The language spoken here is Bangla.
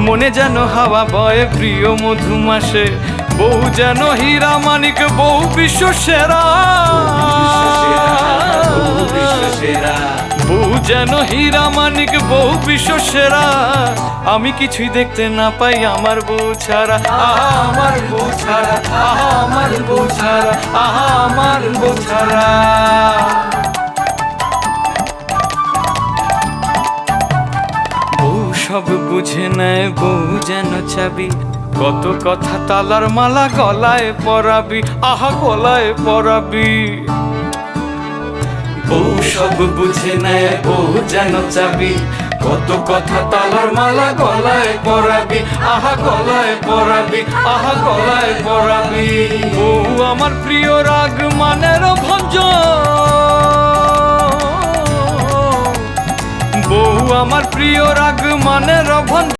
মনে যেন হাওয়া বয় প্রিয় মধুমাসে, বউ যেন হীরা মানিক, বউ বিশ্ব সেরা। বউ যেন হীরা মানিক, বউ বিশ্ব সেরা। আমি কিছুই দেখতে না পাই আমার বউ ছাড়া, আহা আমার বউ ছাড়া, আহা আমার বউ ছাড়া, আহা আমার বউ ছাড়া। বউ সব বুঝে নেয়, বউ যেন চাবি, কত কথা তালার মালা গলায় পরাবি, আহা গলায় পরাবি। বউ সব বুঝে নেয়, বউ যেন চাবি, কত কথা তালার মালা গলায় পরাবি, আহা গলায় পরাবি, আহা গলায় পরাবি। বউ আমার প্রিয় রাগ মানের ভঞ্জন, বউ আমার প্রিয় রাগ মানের ভঞ্জন।